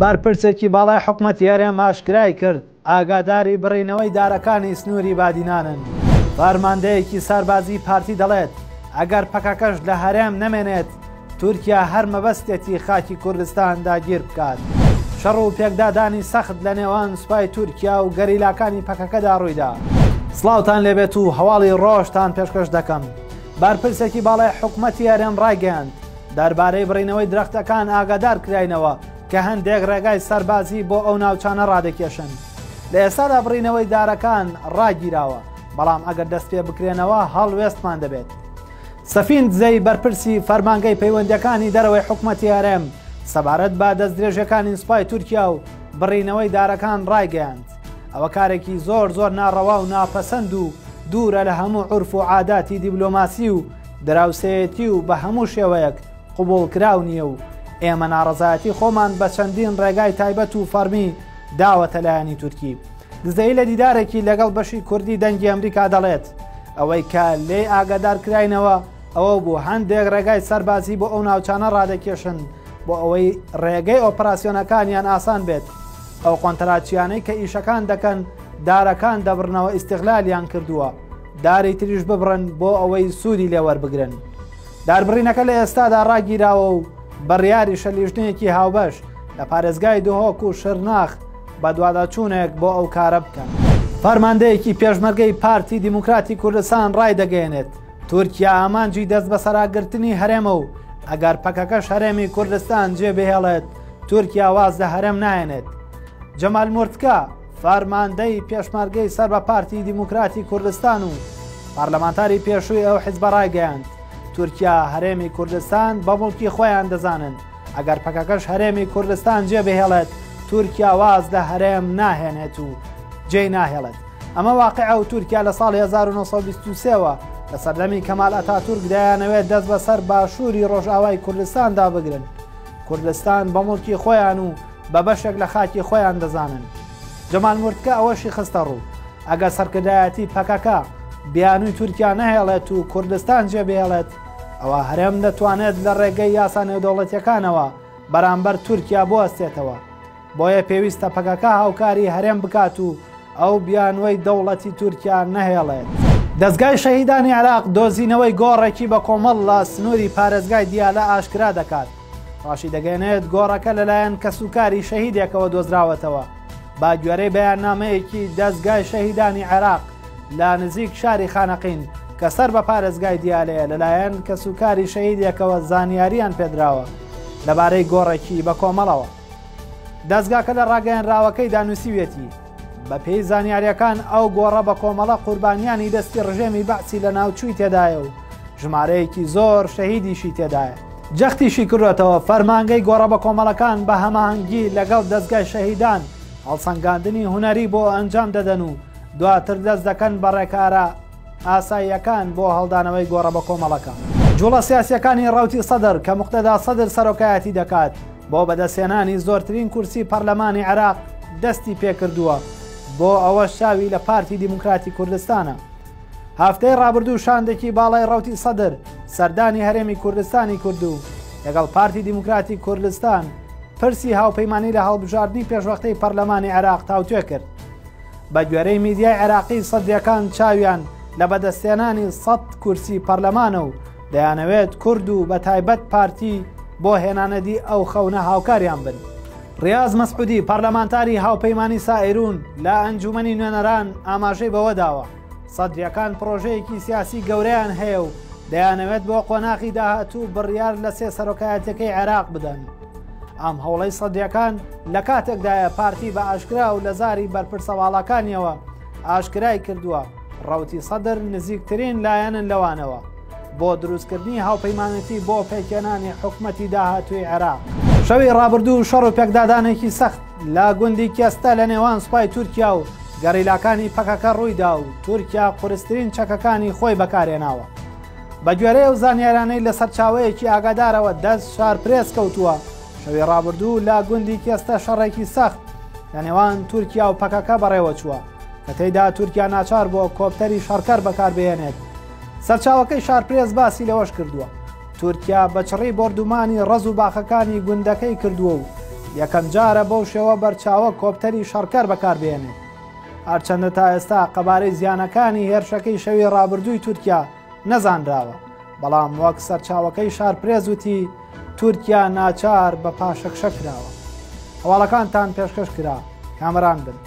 بارپرسێکی باڵای حکومەتی هەرێم ئاشکرای کرد ئاگاداری بڕینەوەی دارەکانی سنووری بادینانن. فەرماندەیەکی ساربازی پارتی دەڵێت ئەگەر پەکەکەش لە هەرێم نەمێنێت تورکیا هەر مەبەستێتی خاکی کوردستان داگیر بکات. شەڕ و پێکدادانی سەخت لە نێوان سوپای تورکیا و گەریلاکانی پەکەکەدا ڕوویدا. سڵاوتان لێبێت و هەواڵی ڕۆژتان پێشکەش دەکەم. بارپرسێکی باڵای حکومەتی هەرێم ڕایگەیاند دەربارەی بڕینەوەی درەختەکان ئاگادار کراینەوە کە هەندێک ڕێگای سەربازی بۆ ئەو ناوچانە ڕادەکێشن. لە ئێستادا بڕینەوەی دارەکان ڕاگیراوە، بەڵام ئەگەر دەست پێ بکرێنەوە هەڵوێستمان دەبێت. سەفین دزەی بەرپرسی فەرمانگەی پەیوەندیەکانی دەرەوەی حکومەتی هەرێم سەبارەت بە دەستدرێژەکانی سوپای تورکیا و بڕینەوەی دارەکان ڕایگەیاند. ئەوە کارێکی زۆر ناڕەوا و ناپەسەند و دوورە لە هەموو عورف و عاداتی دیبلۆماسی و دراوسەیەتی و بە هەموو شێوەیەک قبول کراو نییە و ئێمە ناڕەزایەتی خۆمان بە چەندین ڕێگای تایبەت و فەرمی داوەتە لایەنی تورکی. دزەی لە دیدارێکی لەگەڵ بەشی کوردی دەنگی ئەمریکا دەڵێت ئەوەی کە لێ ئاگادار کراینەوە ئەوە بوو هەندێک ڕێگای سەربازی بۆ ئەو ناوچانە ڕادەکێشن بۆ ئەوەی ڕێگەی ئۆپراسیۆنەکانیان ئاسان بێت. ئەو قۆنتراچیانەی کە ئیشەکان دەکەن دارەکان دەبڕنەوە ئیستیغلالیان کردووە، داری تریش ببڕن بۆ ئەوەی سوودی لێوەربگرن. داربڕینەکە لە ئێستادا ڕاگیراوە و بڕیاری شەلیژنەیەکی هاوبەش لە پارێزگای دهۆک و شرناخ بە دوواداچوونێک بۆ ئەو کارە بکەن. فەرماندەیەکی پێشمەرگەی پارتی دیموکراتی کوردستان ڕای دەگەێنێت تورکیا ئامانجی دەست بە سەراگرتنی هەرێمە و ئەگەر پەکەکەش هەرێمی کوردستان جێبهێڵێت تورکیا واز لە هەرێم نایەنێت. جەمال مورتکە فەرماندەی پێشمەرگەی سەر بە پارتی دیموکراتی کوردستان و پارلەمانتاری پێشووی ئەو حیزبە ڕایگەیاند تورکیا هەرێمی کوردستان بە موڵکی خۆیان دەزانن، ئەگەر پەکەکەش هەرێمی کوردستان جێبهێڵێت تورکیا واز لە هەرێم ناهێنێت و جێی ناهێڵێت. ئەمە واقعە و تورکیا لە ساڵی 1923ەوە لە سەردەمی کەمال ئەتاتورک دەیانەوێت دەست بەسەر باشووری ڕۆژئاوای کوردستاندا بگرن. کوردستان بە موڵکی خۆیان و بە بەشێک لە خاکی خۆیان دەزانن. جەمال مورتکە ئەوەشی خستە ڕوو ئەگەر سەرکردایەتی پەکەکە بیانووی تورکیا نەهێڵێت و کوردستان جێبهێڵێت ئەوە هەرێم دەتوانێت لە ڕێگەی یاسا نێودەوڵەتیەکانەوە بەرامبەر تورکیا بوەستێتەوە. بۆیە پێویستە پەکەکە هاوکاری هەرێم بکات و ئەو بیانوەی دەوڵەتی تورکیا نەهێڵێت. دەستگای شەهیدانی عێراق دۆزینەوەی گۆڕێکی بە کۆمەڵ لە سنووری پارێزگای دیالە ئاشکرا دەکات. ڕاشی دەگەێنێت گۆڕەکە لەلایەن کەسوکاری شەهیدێکەوە دۆزراوەتەوە. با گوێرەی بەیاننامەیەکی دەستگای شەهیدانی عێراق لە نزیک شاری خانەقین کە سەر بە پارێزگای دیالەیە لەلایەن کەسوکاری شەهیدێکەوە زانیاریان پێدراوە لەبارەی گۆڕێکی بە کۆمەڵەوە. دەستگاکە لە ڕاگەیەنراوەکەی دانووسیوێتی بە پێی زانیاریەکان ئەو گۆڕە بە کۆمەڵە قوربانیانی دەستی ڕژێمی بەعسی لە ناوچووی تێدایە و ژمارەیەکی زۆر شەهیدیشی تێدایە. جەختیشی کردوێتەوە فەرمانگەی گۆڕە بە کۆمەڵەکان بە هەماهەنگی لەگەڵ دەستگای شەهیدان هەڵسەنگاندنی هونەری بۆ ئەنجام دەدەن و دواتر دەست دەکەن بە ڕێکارە ئاساییەکان بۆ هەڵدانەوەی گۆڕە بە کۆمەڵەکە. جوڵە سیاسیەکانی ڕاوتی سەدر کە موقتەدا سەدر سەرۆکایەتی دەکات بۆ بەدەستێنانی زۆرترین کورسی پەرلەمانی عێراق دەستی پێکردووە بۆ ئەوە شاوی لە پارتی دیموکراتی کوردستانە. هەفتەی ڕابردوو شاندێکی باڵای ڕاوتی سەدر سەردانی هەرێمی کوردستانی کردو لەگەڵ پارتی دیموکراتی کوردستان پرسی هاوپەیمانی لە هەڵبژاردننی پێشوەختەی پەرلەمانی عێراق تاوتوێ کرد. بە گوێرەی میدیای عێراقی سەدرەکان چاویان لە بەدەستێنانی 100 کورسی پەرلەمانە و دەیانەوێت کورد و بە تایبەت پارتی بۆ هێنانەدی ئەو خەونە هاوکاریان بن. ڕیاز مەسعودی پەرلەمانتاری هاوپەیمانی سائیرون لە ئەنجومەنی نوێنەران ئاماژەی بەوە داوە سەدرەکان پرۆژەیەکی سیاسی گەورەیان هەیە و دەیانەوێت بۆ قۆناغی داهاتوو بڕیار لە سێ سەرۆکایەتەکەی عێراق بدەن. ئەم هەوڵەی سەدرەکان لە کاتێکدایە پارتی بە ئاشکرا و لە زاری بەرپرسەواڵەکانیەوە ئاشکرای کردووە ڕەوتی سەدر نزیکترین لایەنن لەوانەوە بۆ دروستکردنی هاوپەیمانەتی بۆ پێکێنانی حکومەتی داهاتووی عێراق. شەوی ڕابردوو شەڕ و پێکدادانێکی سەخت لە گوندی کێستە لە نێوان سوپای تورکیا و گەڕیلاکانی پەکەکە ڕوویدا و تورکیا قورسترین چەکەکانی خۆی بەکارێناوە. بە گوێرەی و زانیارانەی لە سەرچاوەیەکی ئاگادارەوە دەست شارپرێس کەوتووە. شەوی ڕابردوو لە گوندی کێستە شەڕێکی سەخت لە نێوان تورکیا و پەکەکە بەڕێوە چووە کە تێیدا تورکیا ناچار بۆ کۆپتەری شەڕکەر بەکاربێنێت. سەرچاوەکەی شارپرێس باسی لەوەش کردووە تورکیا بەچڕی بردومانی ڕز و باخەکانی گوندەکەی کردووە و یەکەم جارە بەو شێوە بەرچاوە کۆپتەری شەڕکەر بەکاربێنێت. هەرچەندە تا ئێستا قەبارەی زیانەکانی هێرشەکەی شەوی ڕابردووی تورکیا نەزانراوە، بەڵام وەک سەرچاوەکەی شارپرێز وتی تورکیا ناچار بە پاشەکشە کراوە. هەواڵەکانتان پێشکەش کرا، کامەران بن.